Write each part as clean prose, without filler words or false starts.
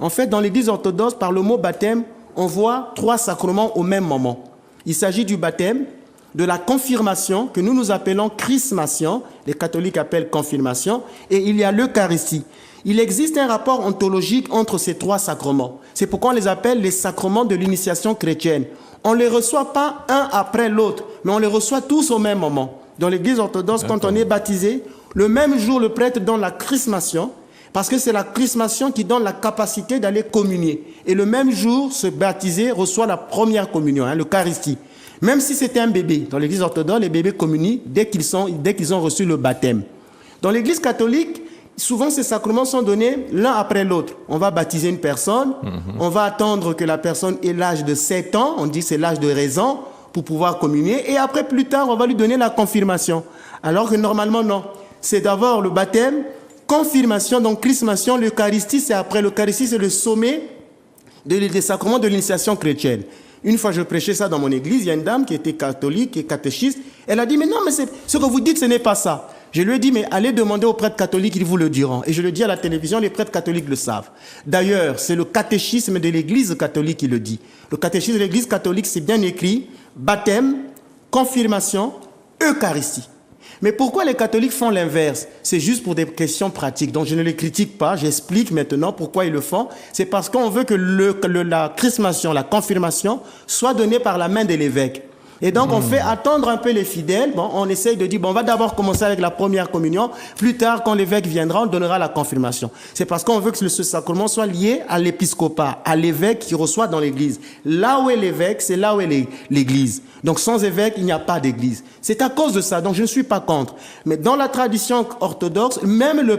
En fait, dans l'Église orthodoxe, par le mot baptême, on voit 3 sacrements au même moment. Il s'agit du baptême, de la confirmation, que nous appelons chrismation, les catholiques appellent confirmation, et il y a l'Eucharistie. Il existe un rapport ontologique entre ces 3 sacrements. C'est pourquoi on les appelle les sacrements de l'initiation chrétienne. On ne les reçoit pas un après l'autre, mais on les reçoit tous au même moment. Dans l'Église orthodoxe, quand on est baptisé, le même jour, le prêtre donne la chrismation, parce que c'est la chrismation qui donne la capacité d'aller communier. Et le même jour, ce baptisé reçoit la première communion, l'Eucharistie. Même si c'était un bébé, dans l'Église orthodoxe, les bébés communient dès qu'ils ont reçu le baptême. Dans l'Église catholique, souvent ces sacrements sont donnés l'un après l'autre. On va baptiser une personne, on va attendre que la personne ait l'âge de 7 ans, on dit c'est l'âge de raison, pour pouvoir communier, et après plus tard, on va lui donner la confirmation. Alors que normalement, non. C'est d'abord le baptême, confirmation, donc chrismation, l'Eucharistie, c'est après. L'Eucharistie, c'est le sommet des sacrements de l'initiation chrétienne. Une fois, je prêchais ça dans mon église, il y a une dame qui était catholique, qui est catéchiste. Elle a dit, mais non, mais ce que vous dites, ce n'est pas ça. Je lui ai dit, mais allez demander aux prêtres catholiques, ils vous le diront. Et je le dis à la télévision, les prêtres catholiques le savent. D'ailleurs, c'est le catéchisme de l'église catholique qui le dit. Le catéchisme de l'église catholique, c'est bien écrit, baptême, confirmation, Eucharistie. Mais pourquoi les catholiques font l'inverse? C'est juste pour des questions pratiques. Donc je ne les critique pas, j'explique maintenant pourquoi ils le font. C'est parce qu'on veut que la chrismation, la confirmation, soit donnée par la main de l'évêque. Et donc, on fait attendre un peu les fidèles. Bon, on essaye de dire, bon, on va d'abord commencer avec la première communion. Plus tard, quand l'évêque viendra, on donnera la confirmation. C'est parce qu'on veut que ce sacrement soit lié à l'épiscopat, à l'évêque qui reçoit dans l'église. Là où est l'évêque, c'est là où est l'église. Donc, sans évêque, il n'y a pas d'église. C'est à cause de ça. Donc, je ne suis pas contre. Mais dans la tradition orthodoxe, même le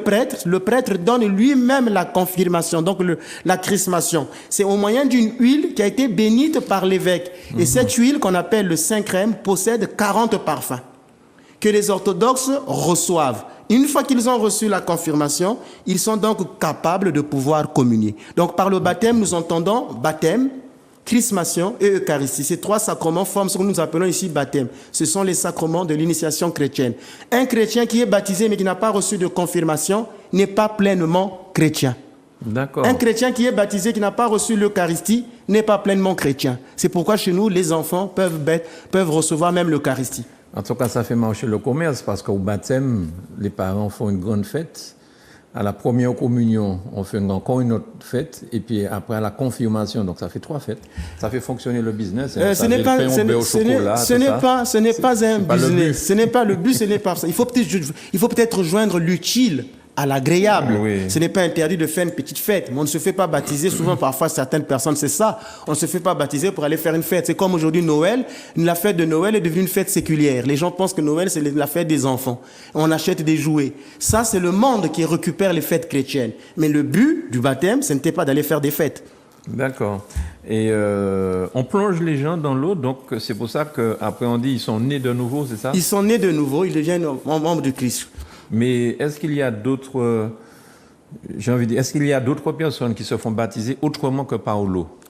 prêtre donne lui-même la confirmation, donc la chrismation. C'est au moyen d'une huile qui a été bénite par l'évêque. Et cette huile qu'on appelle le Saint-Crème possède 40 parfums que les orthodoxes reçoivent. Une fois qu'ils ont reçu la confirmation, ils sont donc capables de pouvoir communier. Donc par le baptême, nous entendons baptême, chrismation et Eucharistie. Ces 3 sacrements forment ce que nous appelons ici baptême. Ce sont les sacrements de l'initiation chrétienne. Un chrétien qui est baptisé mais qui n'a pas reçu de confirmation n'est pas pleinement chrétien. D'accord. Un chrétien qui est baptisé, qui n'a pas reçu l'Eucharistie, n'est pas pleinement chrétien. C'est pourquoi chez nous, les enfants peuvent recevoir même l'Eucharistie. En tout cas, ça fait marcher le commerce parce qu'au baptême, les parents font une grande fête. À la première communion, on fait encore une autre fête. Et puis après, à la confirmation, donc ça fait 3 fêtes. Ça fait fonctionner le business. Ce n'est pas un business. Ce n'est pas le but, ce n'est pas ça. Il faut peut-être joindre l'utile à l'agréable. Oui. Ce n'est pas interdit de faire une petite fête. Mais on ne se fait pas baptiser. Souvent, parfois, certaines personnes, c'est ça. On ne se fait pas baptiser pour aller faire une fête. C'est comme aujourd'hui Noël. La fête de Noël est devenue une fête séculière. Les gens pensent que Noël, c'est la fête des enfants. On achète des jouets. Ça, c'est le monde qui récupère les fêtes chrétiennes. Mais le but du baptême, ce n'était pas d'aller faire des fêtes. D'accord. Et on plonge les gens dans l'eau, donc c'est pour ça qu'après on dit ils sont nés de nouveau, c'est ça? Ils sont nés de nouveau, ils deviennent membres de Christ. Mais est-ce qu'il y a d'autres, est-ce qu'il y a d'autres personnes qui se font baptiser autrement que par l'eau?